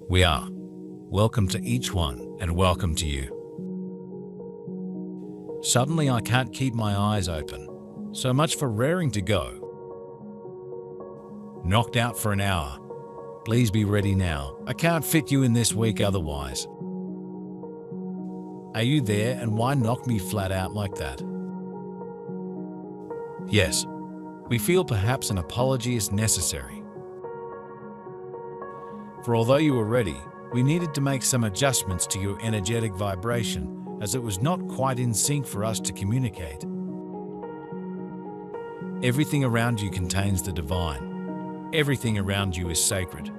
We are. Welcome to each one, and welcome to you. Suddenly I can't keep my eyes open. So much for raring to go. Knocked out for an hour. Please be ready now. I can't fit you in this week otherwise. Are you there, and why knock me flat out like that? Yes, we feel perhaps an apology is necessary. For although you were ready, we needed to make some adjustments to your energetic vibration, as it was not quite in sync for us to communicate. Everything around you contains the divine. Everything around you is sacred.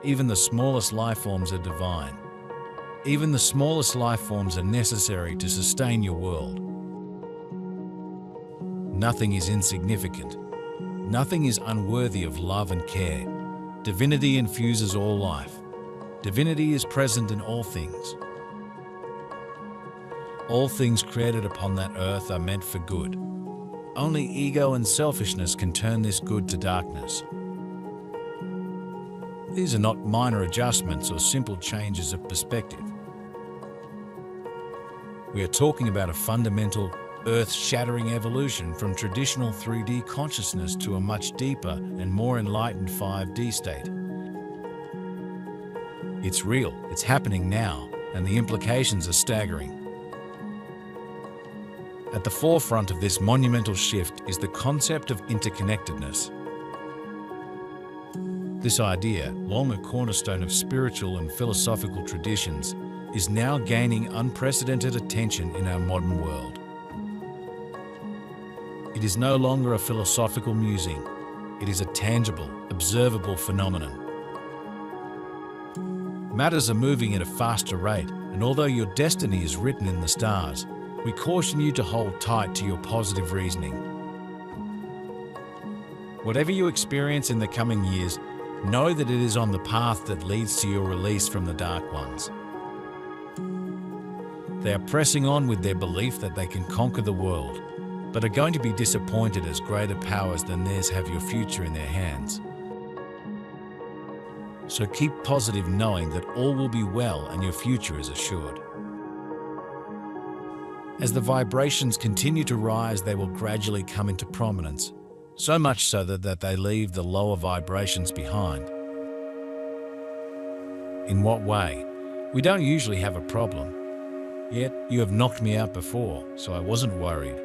Even the smallest life forms are divine. Even the smallest life forms are necessary to sustain your world. Nothing is insignificant. Nothing is unworthy of love and care. Divinity infuses all life. Divinity is present in all things. All things created upon that earth are meant for good. Only ego and selfishness can turn this good to darkness. These are not minor adjustments or simple changes of perspective. We are talking about a fundamental, earth-shattering evolution from traditional 3D consciousness to a much deeper and more enlightened 5D state. It's real, it's happening now, and the implications are staggering. At the forefront of this monumental shift is the concept of interconnectedness. This idea, long a cornerstone of spiritual and philosophical traditions, is now gaining unprecedented attention in our modern world. It is no longer a philosophical musing. It is a tangible, observable phenomenon. Matters are moving at a faster rate, and although your destiny is written in the stars, we caution you to hold tight to your positive reasoning. Whatever you experience in the coming years, know that it is on the path that leads to your release from the dark ones. They are pressing on with their belief that they can conquer the world, but are going to be disappointed as greater powers than theirs have your future in their hands. So keep positive, knowing that all will be well and your future is assured. As the vibrations continue to rise, they will gradually come into prominence, so much so that they leave the lower vibrations behind. In what way? We don't usually have a problem. Yet, you have knocked me out before, so I wasn't worried.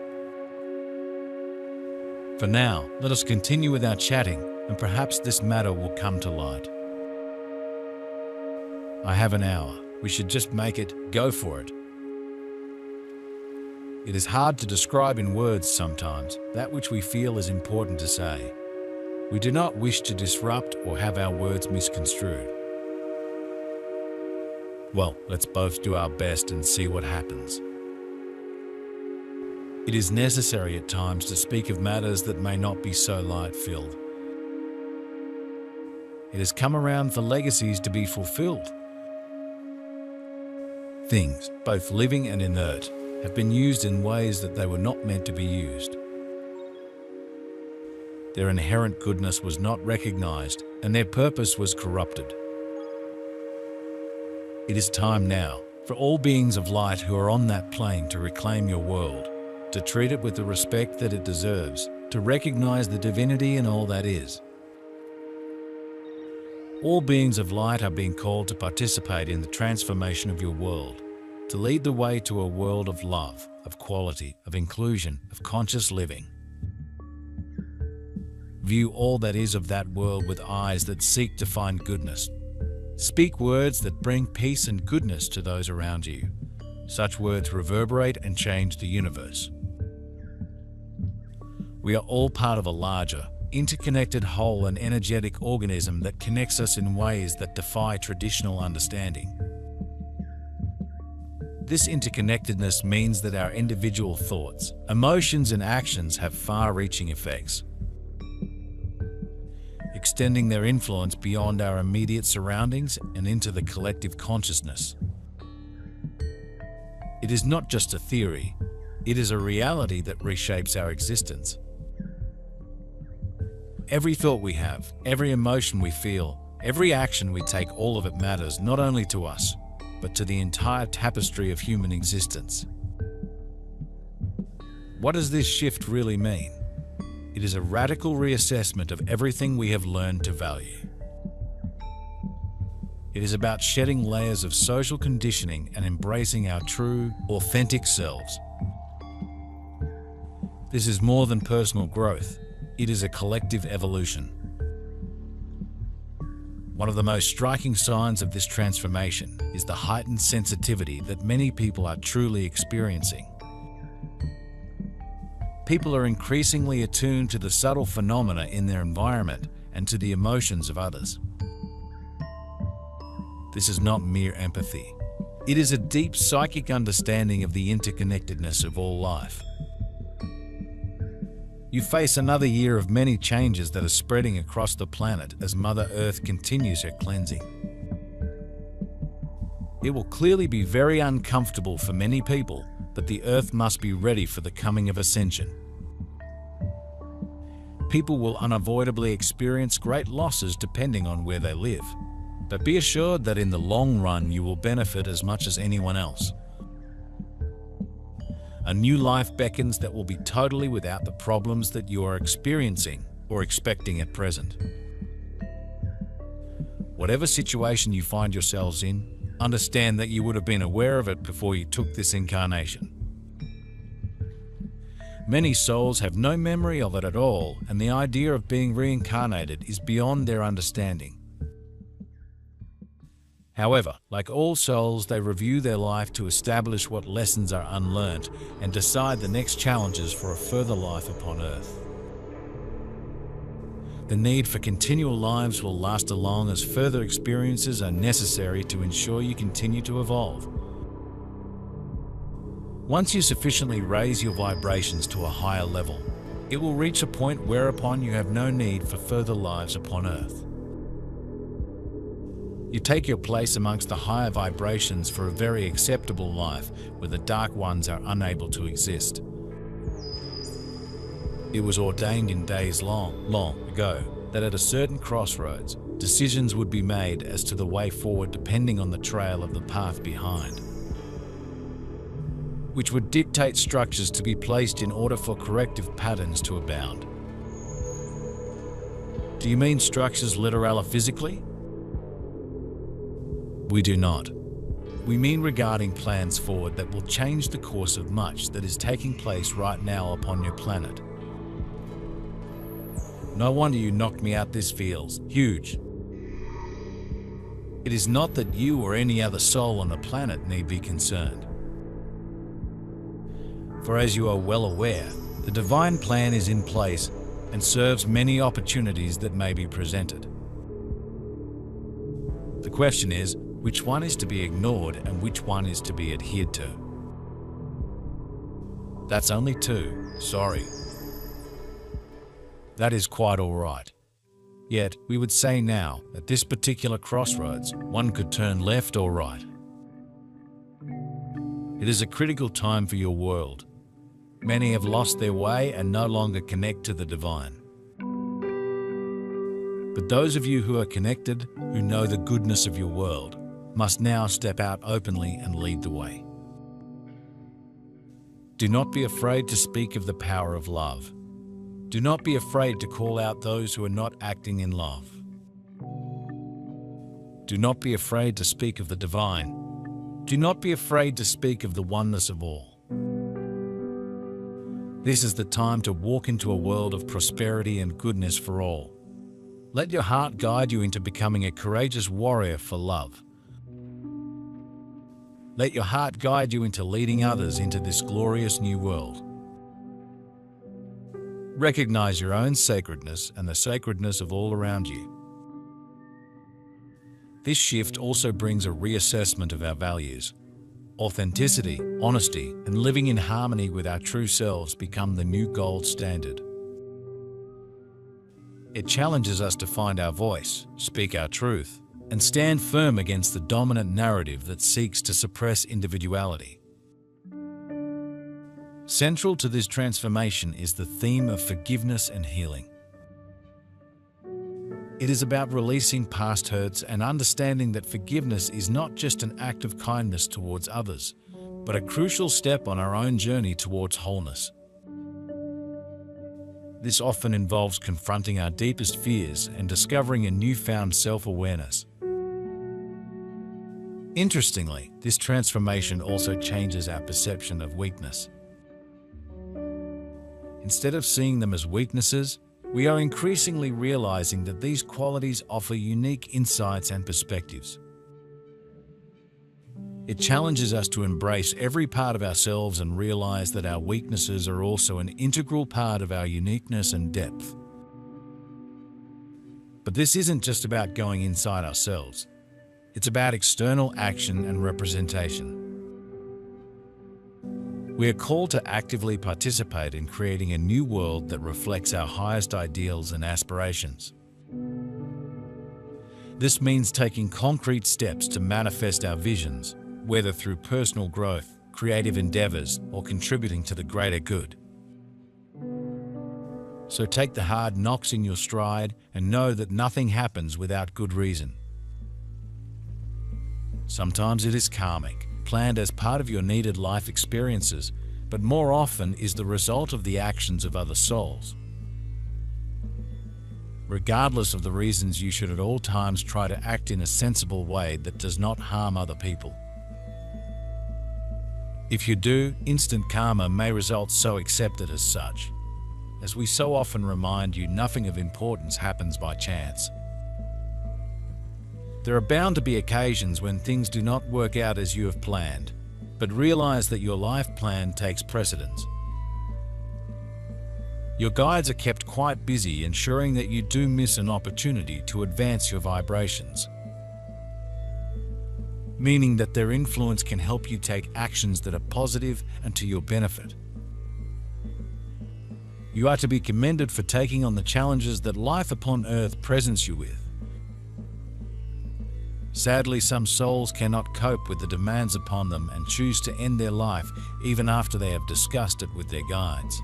For now, let us continue with our chatting, and perhaps this matter will come to light. I have an hour. We should just make it, go for it. It is hard to describe in words sometimes that which we feel is important to say. We do not wish to disrupt or have our words misconstrued. Well, let's both do our best and see what happens. It is necessary at times to speak of matters that may not be so light-filled. It has come around for legacies to be fulfilled. Things, both living and inert, have been used in ways that they were not meant to be used. Their inherent goodness was not recognized, and their purpose was corrupted. It is time now for all beings of light who are on that plane to reclaim your world, to treat it with the respect that it deserves, to recognize the divinity in all that is. All beings of light are being called to participate in the transformation of your world, to lead the way to a world of love, of quality, of inclusion, of conscious living. View all that is of that world with eyes that seek to find goodness. Speak words that bring peace and goodness to those around you. Such words reverberate and change the universe. We are all part of a larger, interconnected whole and energetic organism that connects us in ways that defy traditional understanding. This interconnectedness means that our individual thoughts, emotions, and actions have far-reaching effects, extending their influence beyond our immediate surroundings and into the collective consciousness. It is not just a theory, it is a reality that reshapes our existence. Every thought we have, every emotion we feel, Every action we take, all of it matters, not only to us, but to the entire tapestry of human existence. What does this shift really mean? It is a radical reassessment of everything we have learned to value. It is about shedding layers of social conditioning and embracing our true, authentic selves. This is more than personal growth. It is a collective evolution. One of the most striking signs of this transformation is the heightened sensitivity that many people are truly experiencing. People are increasingly attuned to the subtle phenomena in their environment and to the emotions of others. This is not mere empathy. It is a deep psychic understanding of the interconnectedness of all life. You face another year of many changes that are spreading across the planet as Mother Earth continues her cleansing. It will clearly be very uncomfortable for many people, but the Earth must be ready for the coming of ascension. People will unavoidably experience great losses depending on where they live, but be assured that in the long run you will benefit as much as anyone else. A new life beckons that will be totally without the problems that you are experiencing or expecting at present. Whatever situation you find yourselves in, understand that you would have been aware of it before you took this incarnation. Many souls have no memory of it at all, and the idea of being reincarnated is beyond their understanding. However, like all souls, they review their life to establish what lessons are unlearned and decide the next challenges for a further life upon Earth. The need for continual lives will last as long as further experiences are necessary to ensure you continue to evolve. Once you sufficiently raise your vibrations to a higher level, it will reach a point whereupon you have no need for further lives upon Earth. You take your place amongst the higher vibrations for a very acceptable life where the dark ones are unable to exist. It was ordained in days long ago that at a certain crossroads, decisions would be made as to the way forward depending on the trail of the path behind, which would dictate structures to be placed in order for corrective patterns to abound. Do you mean structures literally physically? We do not. We mean regarding plans forward that will change the course of much that is taking place right now upon your planet. No wonder you knocked me out. This feels huge. It is not that you or any other soul on the planet need be concerned. For as you are well aware, the divine plan is in place and serves many opportunities that may be presented. The question is, which one is to be ignored and which one is to be adhered to? That's only two, sorry. That is quite all right. Yet, we would say now, at this particular crossroads, one could turn left or right. It is a critical time for your world. Many have lost their way and no longer connect to the divine. But those of you who are connected, who know the goodness of your world, must now step out openly and lead the way. Do not be afraid to speak of the power of love. Do not be afraid to call out those who are not acting in love. Do not be afraid to speak of the divine. Do not be afraid to speak of the oneness of all. This is the time to walk into a world of prosperity and goodness for all. Let your heart guide you into becoming a courageous warrior for love. Let your heart guide you into leading others into this glorious new world. Recognize your own sacredness and the sacredness of all around you. This shift also brings a reassessment of our values. Authenticity, honesty, and living in harmony with our true selves become the new gold standard. It challenges us to find our voice, speak our truth, and stand firm against the dominant narrative that seeks to suppress individuality. Central to this transformation is the theme of forgiveness and healing. It is about releasing past hurts and understanding that forgiveness is not just an act of kindness towards others, but a crucial step on our own journey towards wholeness. This often involves confronting our deepest fears and discovering a newfound self-awareness. Interestingly, this transformation also changes our perception of weakness. Instead of seeing them as weaknesses, we are increasingly realizing that these qualities offer unique insights and perspectives. It challenges us to embrace every part of ourselves and realize that our weaknesses are also an integral part of our uniqueness and depth. But this isn't just about going inside ourselves. It's about external action and representation. We are called to actively participate in creating a new world that reflects our highest ideals and aspirations. This means taking concrete steps to manifest our visions, whether through personal growth, creative endeavors, or contributing to the greater good. So take the hard knocks in your stride and know that nothing happens without good reason. Sometimes it is karmic, planned as part of your needed life experiences, but more often is the result of the actions of other souls. Regardless of the reasons, you should at all times try to act in a sensible way that does not harm other people. If you do, instant karma may result, so accept it as such. As we so often remind you, nothing of importance happens by chance. There are bound to be occasions when things do not work out as you have planned, but realize that your life plan takes precedence. Your guides are kept quite busy ensuring that you do miss an opportunity to advance your vibrations, meaning that their influence can help you take actions that are positive and to your benefit. You are to be commended for taking on the challenges that life upon earth presents you with. Sadly, some souls cannot cope with the demands upon them and choose to end their life even after they have discussed it with their guides.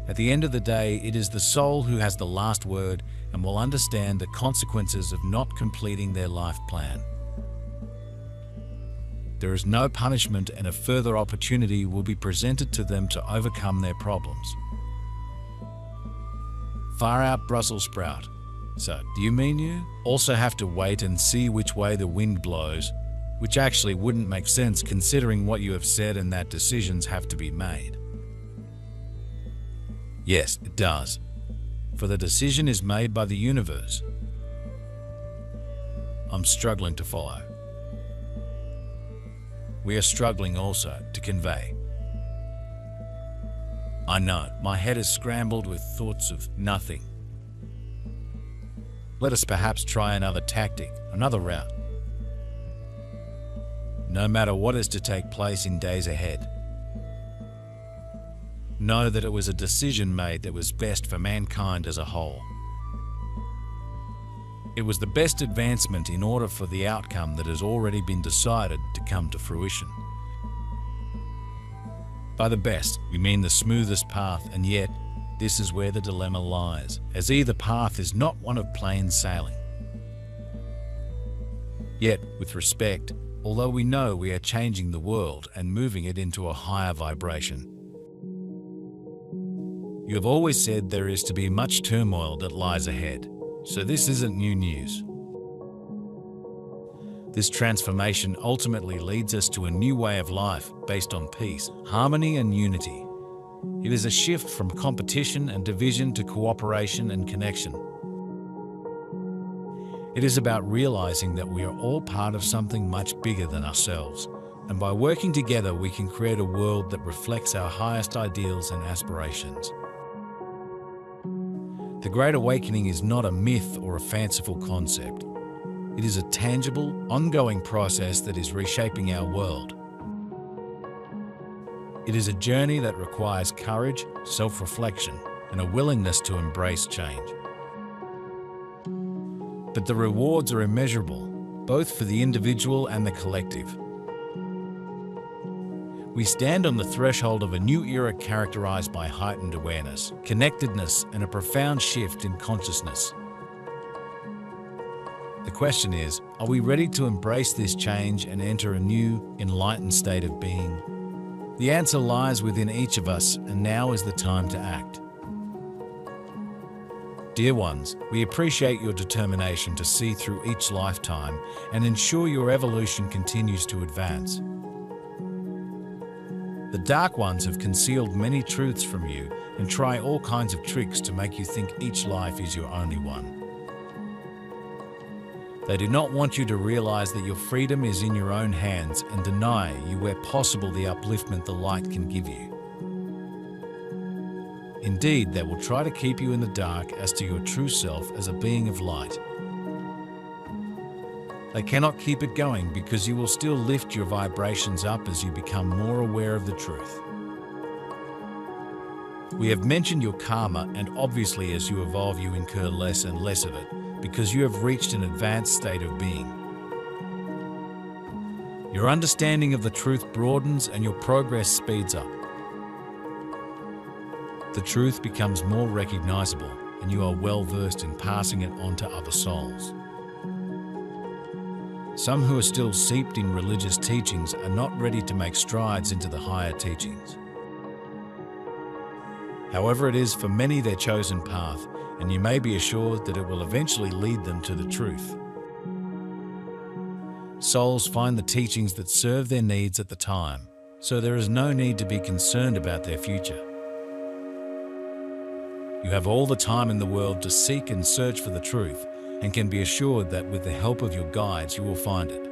At the end of the day, it is the soul who has the last word and will understand the consequences of not completing their life plan. There is no punishment, and a further opportunity will be presented to them to overcome their problems. Far out, Brussels sprout. So, do you mean you also have to wait and see which way the wind blows, which actually wouldn't make sense considering what you have said and that decisions have to be made? Yes, it does, for the decision is made by the universe. I'm struggling to follow. We are struggling also to convey. I know, my head is scrambled with thoughts of nothing. Let us perhaps try another tactic, another route. No matter what is to take place in days ahead, know that it was a decision made that was best for mankind as a whole. It was the best advancement in order for the outcome that has already been decided to come to fruition. By the best, we mean the smoothest path, and yet, this is where the dilemma lies, as either path is not one of plain sailing. Yet, with respect, although we know we are changing the world and moving it into a higher vibration, you have always said there is to be much turmoil that lies ahead, so this isn't new news. This transformation ultimately leads us to a new way of life based on peace, harmony, and unity. It is a shift from competition and division to cooperation and connection. It is about realizing that we are all part of something much bigger than ourselves, and by working together we can create a world that reflects our highest ideals and aspirations. The Great Awakening is not a myth or a fanciful concept. It is a tangible, ongoing process that is reshaping our world. It is a journey that requires courage, self-reflection, and a willingness to embrace change. But the rewards are immeasurable, both for the individual and the collective. We stand on the threshold of a new era characterized by heightened awareness, connectedness, and a profound shift in consciousness. The question is, are we ready to embrace this change and enter a new, enlightened state of being? The answer lies within each of us, and now is the time to act. Dear ones, we appreciate your determination to see through each lifetime and ensure your evolution continues to advance. The Dark Ones have concealed many truths from you and try all kinds of tricks to make you think each life is your only one. They do not want you to realize that your freedom is in your own hands and deny you where possible the upliftment the light can give you. Indeed, they will try to keep you in the dark as to your true self as a being of light. They cannot keep it going because you will still lift your vibrations up as you become more aware of the truth. We have mentioned your karma, and obviously as you evolve you incur less and less of it because you have reached an advanced state of being. Your understanding of the truth broadens and your progress speeds up. The truth becomes more recognizable, and you are well versed in passing it on to other souls. Some who are still seeped in religious teachings are not ready to make strides into the higher teachings. However, it is for many their chosen path, and you may be assured that it will eventually lead them to the truth. Souls find the teachings that serve their needs at the time, so there is no need to be concerned about their future. You have all the time in the world to seek and search for the truth, and can be assured that with the help of your guides you will find it.